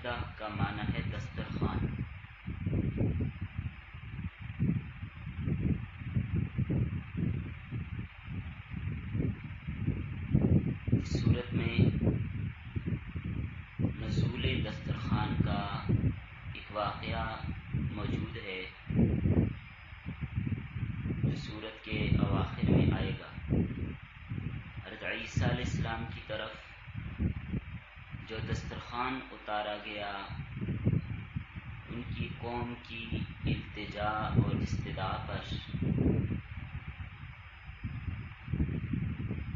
المائدہ کا معنی ہے دسترخوان۔ اس صورت میں نزول دسترخوان کا ایک واقعہ موجود ہے جو صورت کے اواخر میں آئے گا۔ حضرت عیسیٰ علیہ السلام کی طرف جو دسترخوان اتارا گیا، ان کی قوم کی التجا اور استدعا پر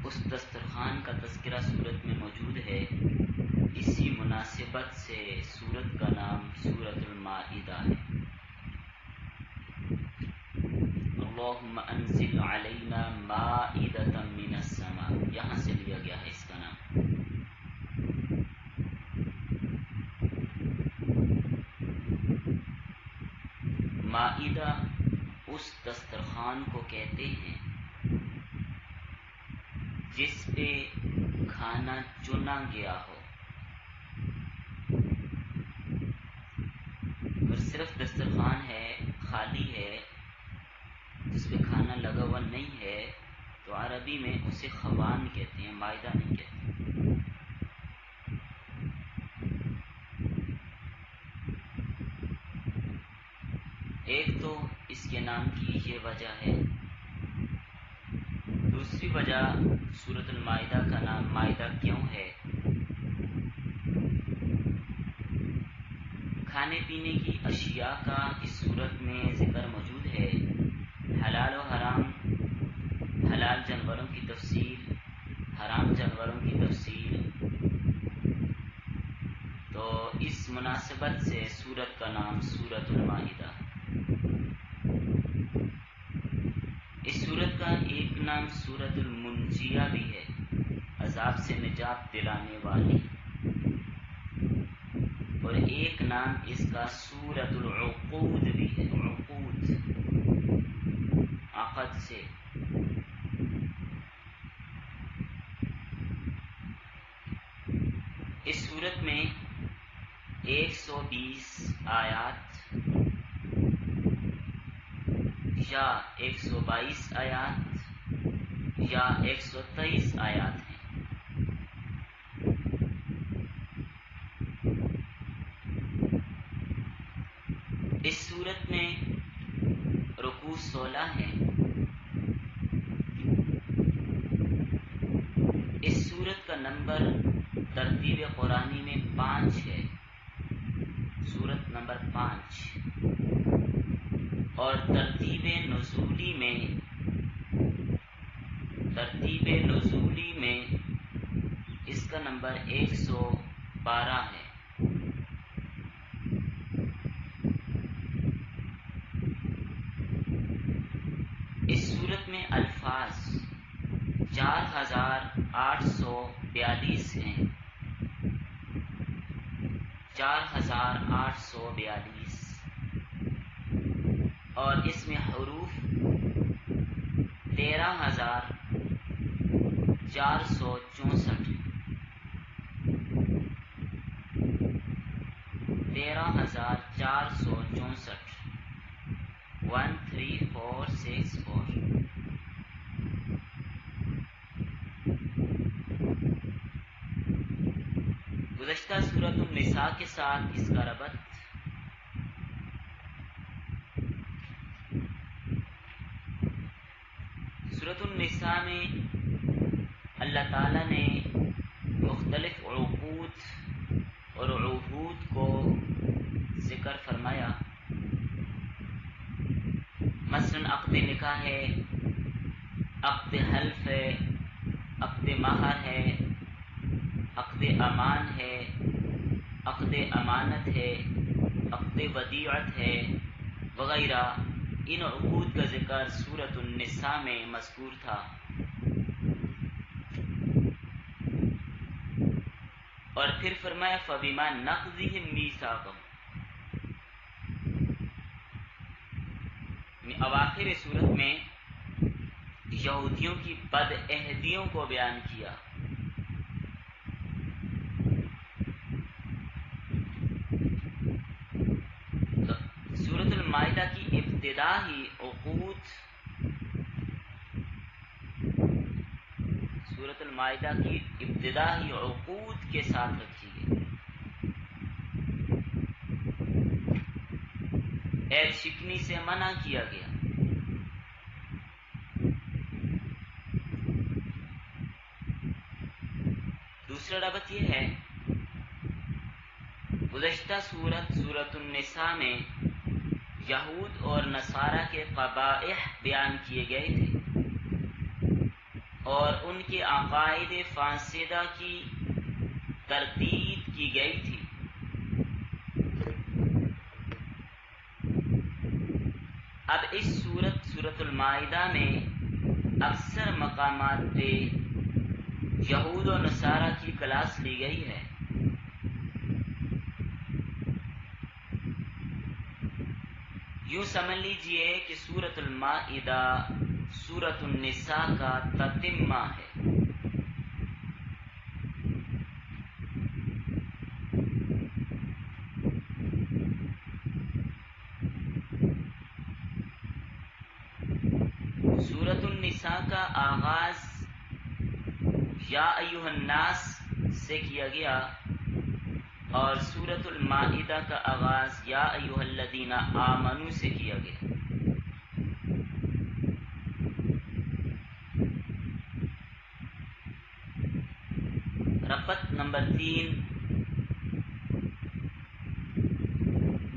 اس دسترخوان کا تذکرہ صورت میں موجود ہے۔ اسی مناسبت سے صورت کا نام سورۃ المائدہ ہے۔ اللہم انزل علینا مائدۃ من السماء، یہاں سے لیا گیا ہے اس کا نام۔ مائدہ اس دسترخوان کو کہتے ہیں جس پہ کھانا چنا گیا ہو۔ اگر صرف دسترخوان ہے، خالی ہے، جس پہ کھانا لگا ہوا نہیں ہے، تو عربی میں اسے خوان کہتے ہیں، مائدہ نہیں کہتے۔ ایک تو اس کے نام کی یہ وجہ ہے، دوسری وجہ سورۃ المائدہ کا نام مائدہ کیوں ہے؟ کھانے پینے کی اشیاء کا اس صورت میں ذکر موجود ہے، حلال و حرام، حلال جانوروں کی تفصیل، حرام جانوروں کی تفصیل۔ تو اس مناسبت سے سورت کا نام سورۃ المائدہ۔ اس سورت کا ایک نام سورۃ المنجیہ بھی ہے، عذاب سے نجات دلانے والی، اور ایک نام اس کا سورۃ العقود بھی ہے، عقود عقد سے۔ اس سورت میں 120 آیات یا 122 آیات یا 123 آیات ہیں۔ اس صورت میں رکوع 16 ہیں۔ اس صورت کا نمبر ترتیب قرآنی میں 5 ہے، سورت نمبر 5، اور ترتیب نزولی میں اس کا نمبر 112 ہے۔ اس صورت میں الفاظ 4842 ہیں، 4842، اور اس میں حروف 13464، 13464، 13464۔ گزشتہ سورۃ النساء کے ساتھ اس کا ربط سورۃ النساء میں اللہ تعالیٰ نے مختلف عقود اور عہود کو ذکر فرمایا۔ مثلا عقد نکاح ہے، عقد حلف ہے، عقد مہر ہے، عقد امان ہے، عقد امانت ہے، عقد ودیعت ہے وغیرہ۔ ان عقود کا ذکر سورۃ النساء میں مذکور تھا، اور پھر فرمایا فَبِمَا نَقْضِهِمْ مِيثَاقَهُمْ، اواخر صورت میں یہودیوں کی بد عہدیوں کو بیان کیا۔ ابتدائی عقود سورۃ المائدہ کی ابتدائی عقود کے ساتھ رکھی گئی. عیب شکنی سے منع کیا گیا. دوسرا ربط یہ ہے گزشتہ سورۃ النساء میں یہود اور نصارہ کے قبائح بیان کیے گئے تھے اور ان کے عقائد فاسدہ کی تردید کی گئی تھی. اب اس سورۃ المائدہ میں اکثر مقامات پہ یہود و نصارہ کی کلاس لی گئی ہے. یوں سمجھ لیجئے کہ سورۃ المائدہ سورۃ النساء کا تتمہ ہے. سورۃ النساء کا آغاز یا ایھا الناس سے کیا گیا اور سورۃ المائدہ کا آغاز یا ایھا الذین آمنوا سے کیا گیا. ربط نمبر 3،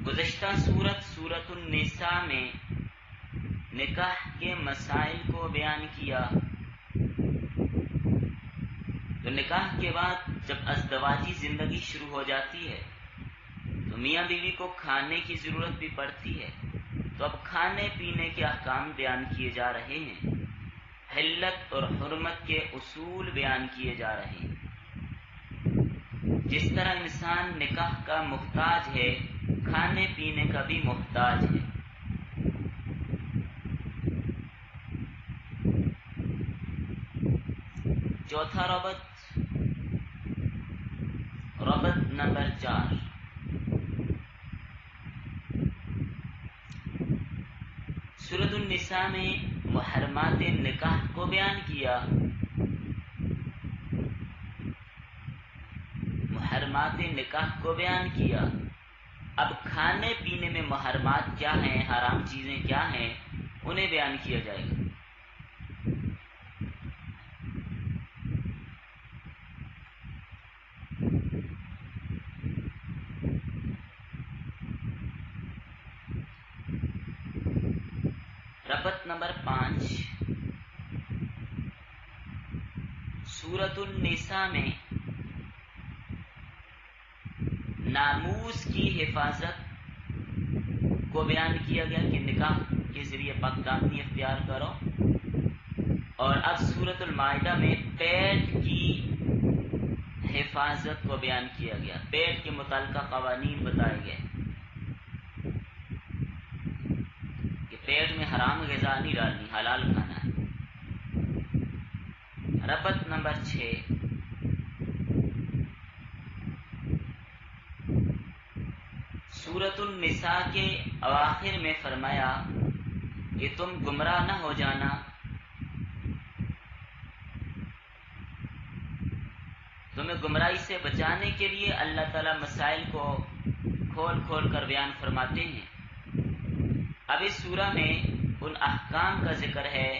گزشتہ سورۃ النساء میں نکاح کے مسائل کو بیان کیا. تو نکاح کے بعد جب ازدواجی زندگی شروع ہو جاتی ہے تو میاں بیوی کو کھانے کی ضرورت بھی پڑتی ہے. تو اب کھانے پینے کے احکام بیان کیے جا رہے ہیں، حلت اور حرمت کے اصول بیان کیے جا رہے ہیں. جس طرح انسان نکاح کا محتاج ہے، کھانے پینے کا بھی محتاج ہے. چوتھا ربط نمبر 4، سورۃ النساء میں محرمات نکاح کو بیان کیا. محرمات نکاح کو بیان کیا. اب کھانے پینے میں محرمات کیا ہیں، حرام چیزیں کیا ہیں، انہیں بیان کیا جائے گا. ربط نمبر 5، سورۃ النساء میں ناموس کی حفاظت کو بیان کیا گیا کہ نکاح کے ذریعے پاک دامنی اختیار کرو. اور اب سورۃ المائدہ میں پیٹ کی حفاظت کو بیان کیا گیا. پیٹ کے متعلقہ قوانین بتائے گئے کہ پیٹ میں حرام غذا نہیں ڈالنی، حلال کھانا ہے. ربط نمبر 6، سورۃ النساء کے اواخر میں فرمایا کہ تم گمراہ نہ ہو جانا. تمہیں گمراہی سے بچانے کے لیے اللہ تعالیٰ مسائل کو کھول کھول کر بیان فرماتے ہیں. اب اس سورہ میں ان احکام کا ذکر ہے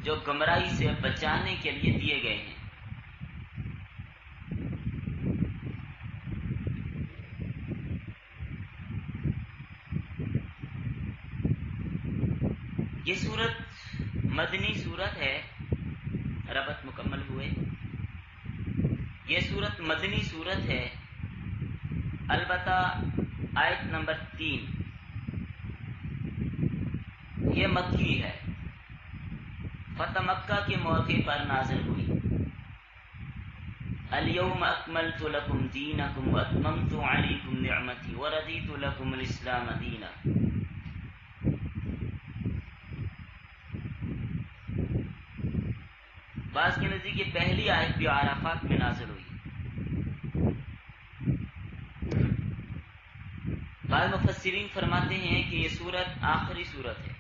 جو گمراہی سے بچانے کے لیے دیے گئے ہیں. یہ سورت مدنی سورت ہے. ربط مکمل ہوئے. یہ سورت مدنی سورت ہے، البتہ آیت نمبر 3 یہ مکی ہے. فتح مکہ کے موقع پر نازل ہوئی. الیوم اکملت لکم دینکم واتممت علیکم نعمتی ورضیت لکم الاسلام دینا. بعض کے نزدیک یہ پہلی آیت بھی عرفات میں نازل ہوئی. بعض مفسرین فرماتے ہیں کہ یہ سورت آخری سورت ہے،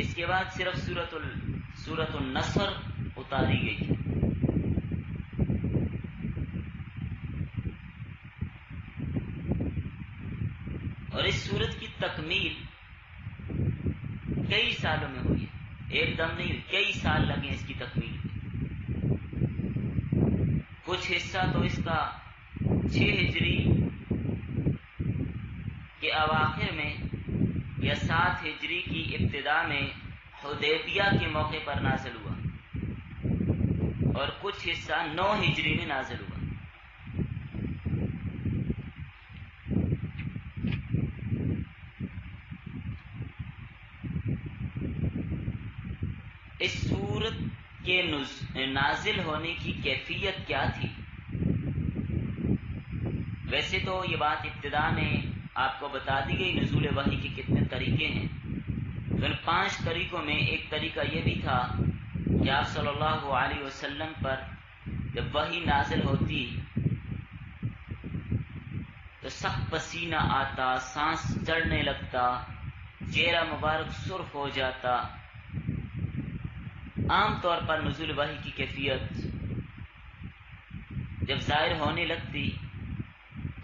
اس کے بعد صرف سورت النصر اتاری گئی ہے۔ اور اس سورت کی تکمیل کئی سالوں میں ہوئی ہے، ایک دم نہیں، کئی سال لگے اس کی تکمیل میں۔ کچھ حصہ تو اس کا 6 ہجری کے اواخر میں یا 7 ہجری کی ابتدا میں حدیبیہ کے موقع پر نازل ہوا، اور کچھ حصہ 9 ہجری میں نازل ہوا۔ اس سورت کے نازل ہونے کی کیفیت کیا تھی؟ ویسے تو یہ بات ابتدا میں آپ کو بتا دی گئی نزول وحی کے کتنے طریقے ہیں، تو ان 5 طریقوں میں ایک طریقہ یہ بھی تھا کہ آپ صلی اللہ علیہ وسلم پر جب وحی نازل ہوتی تو سخت پسینہ آتا، سانس چڑھنے لگتا، چہرہ مبارک سرخ ہو جاتا۔ عام طور پر نزول وحی کی کیفیت جب ظاہر ہونے لگتی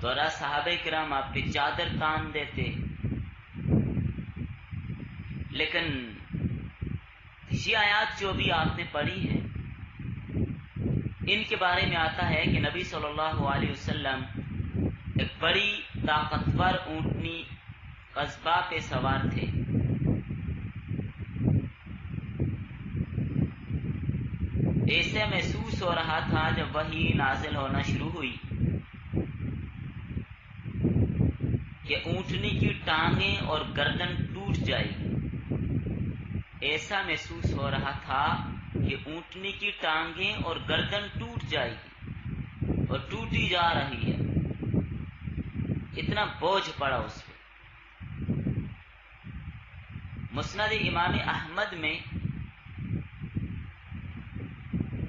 تو صحابہ کرام آپ پہ چادر تان دیتے، لیکن یہ آیات جو بھی آپ نے پڑھی ہیں ان کے بارے میں آتا ہے کہ نبی صلی اللہ علیہ وسلم ایک بڑی طاقتور اونٹنی قصبہ پہ سوار تھے۔ ایسے محسوس ہو رہا تھا جب وحی نازل ہونا شروع ہوئی کہ اونٹنی کی ٹانگیں اور گردن ٹوٹ جائے گی۔ ایسا محسوس ہو رہا تھا کہ اونٹنی کی ٹانگیں اور گردن ٹوٹ جائے گی، اور ٹوٹی جا رہی ہے، اتنا بوجھ پڑا اس پہ۔ مسند امام احمد میں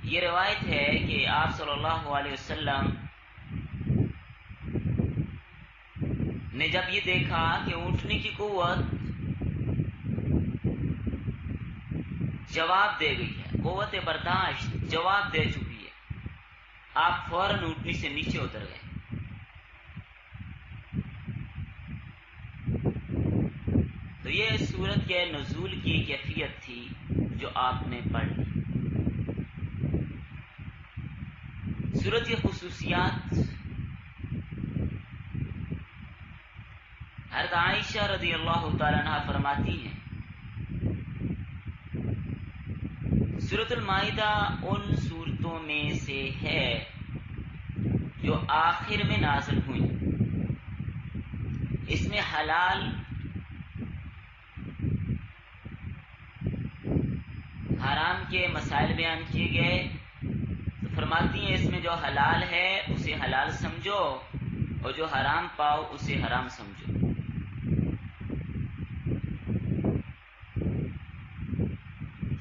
یہ روایت ہے کہ آپ صلی اللہ علیہ وسلم نے جب یہ دیکھا کہ اونٹنی کی قوت جواب دے گئی ہے، قوت برداشت جواب دے چکی ہے، آپ فوراً اونٹنی سے نیچے اتر گئے۔ تو یہ سورت کے نزول کی کیفیت تھی جو آپ نے پڑھ لی۔ سورت کی خصوصیات، حضرت عائشہ رضی اللہ تعالیٰ عنہ فرماتی ہیں سورۃ المائدہ ان سورتوں میں سے ہے جو آخر میں نازل ہوئی، اس میں حلال حرام کے مسائل بیان کیے گئے، تو فرماتی ہیں اس میں جو حلال ہے اسے حلال سمجھو، اور جو حرام پاؤ اسے حرام سمجھو۔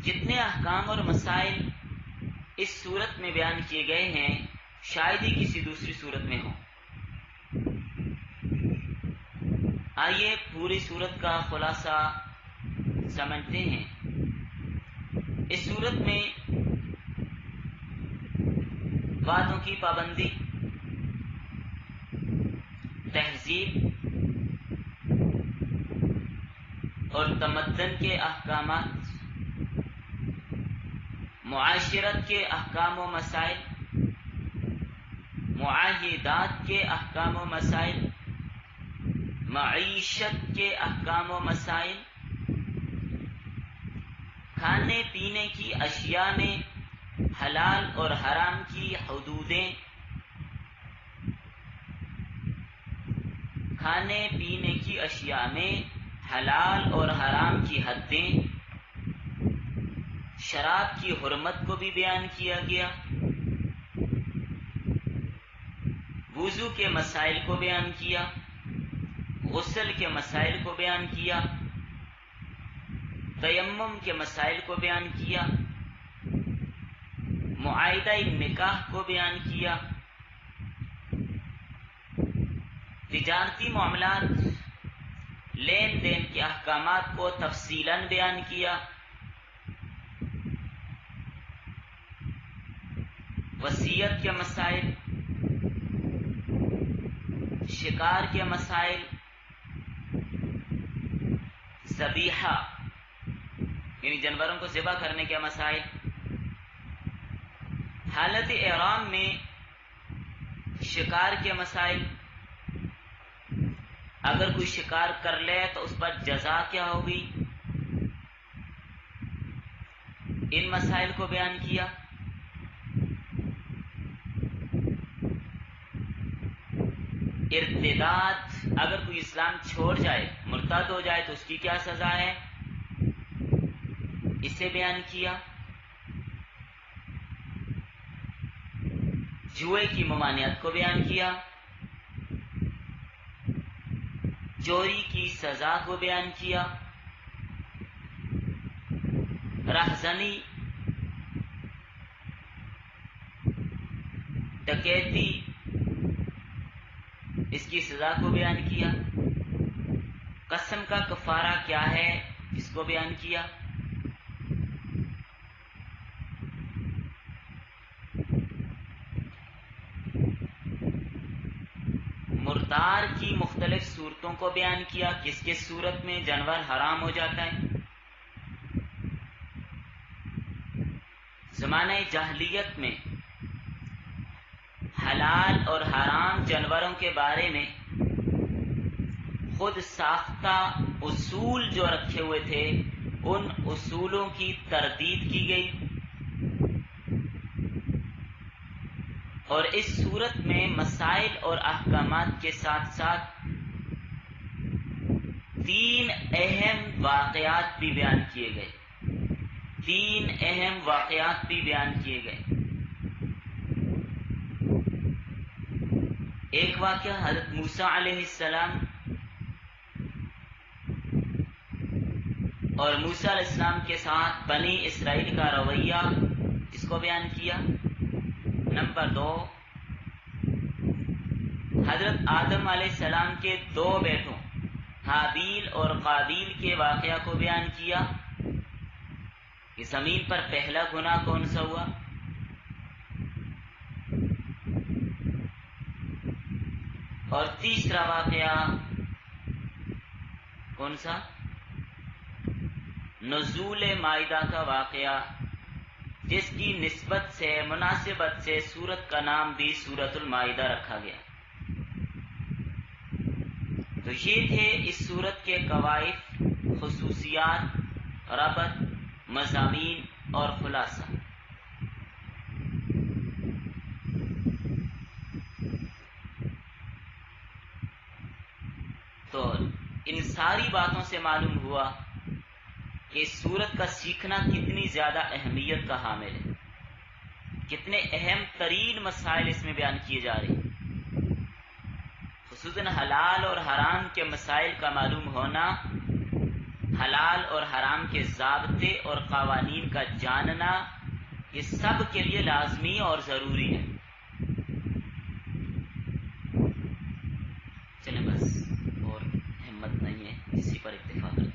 جتنے احکام اور مسائل اس صورت میں بیان کیے گئے ہیں شاید ہی کسی دوسری صورت میں ہوں۔ آئیے پوری صورت کا خلاصہ سمجھتے ہیں۔ اس صورت میں وعدوں کی پابندی، تہذیب اور تمدن کے احکامات، معاشرت کے احکام و مسائل، معاہدات کے احکام و مسائل، معیشت کے احکام و مسائل، کھانے پینے کی اشیاء میں حلال اور حرام کی حدودیں، کھانے پینے کی اشیاء میں حلال اور حرام کی حدیں، شراب کی حرمت کو بھی بیان کیا گیا، وضو کے مسائل کو بیان کیا، غسل کے مسائل کو بیان کیا، تیمم کے مسائل کو بیان کیا، معاہدہ نکاح کو بیان کیا، تجارتی معاملات، لین دین کے احکامات کو تفصیلاً بیان کیا، وصیت کے مسائل، شکار کے مسائل، ذبیحہ یعنی جانوروں کو ذبح کرنے کے مسائل، حالت احرام میں شکار کے مسائل، اگر کوئی شکار کر لے تو اس پر جزا کیا ہوگی، ان مسائل کو بیان کیا۔ ارتداد، اگر کوئی اسلام چھوڑ جائے، مرتد ہو جائے تو اس کی کیا سزا ہے، اسے بیان کیا۔ جوئے کی ممانعت کو بیان کیا، چوری کی سزا کو بیان کیا، رہزنی، ڈکیتی، اس کی سزا کو بیان کیا، قسم کا کفارہ کیا ہے اس کو بیان کیا۔ مردار کی مختلف صورتوں کو بیان کیا، کس کس صورت میں جانور حرام ہو جاتا ہے۔ زمانہ جاہلیت میں حلال اور حرام جانوروں کے بارے میں خود ساختہ اصول جو رکھے ہوئے تھے، ان اصولوں کی تردید کی گئی، اور اس صورت میں مسائل اور احکامات کے ساتھ ساتھ 3 اہم واقعات بھی بیان کیے گئے، 3 اہم واقعات بھی بیان کیے گئے۔ ایک واقعہ حضرت موسیٰ علیہ السلام اور موسیٰ علیہ السلام کے ساتھ بنی اسرائیل کا رویہ، اس کو بیان کیا۔ نمبر 2، حضرت آدم علیہ السلام کے 2 بیٹوں حابیل اور قابیل کے واقعہ کو بیان کیا کہ زمین پر پہلا گناہ کون سا ہوا۔ اور تیسرا واقعہ کون سا؟ نزول مائدہ کا واقعہ، جس کی نسبت سے، مناسبت سے سورت کا نام بھی سورۃ المائدہ رکھا گیا۔ تو یہ تھے اس سورت کے قواعد، خصوصیات، ربط، مضامین اور خلاصہ۔ تو ان ساری باتوں سے معلوم ہوا کہ اس سورت کا سیکھنا کتنی زیادہ اہمیت کا حامل ہے، کتنے اہم ترین مسائل اس میں بیان کیے جا رہے ہیں۔ خصوصاً حلال اور حرام کے مسائل کا معلوم ہونا، حلال اور حرام کے ضابطے اور قوانین کا جاننا، یہ سب کے لیے لازمی اور ضروری ہے۔ چلیں بس، اور ہمت نہیں ہے، اسی پر اکتفا کریں۔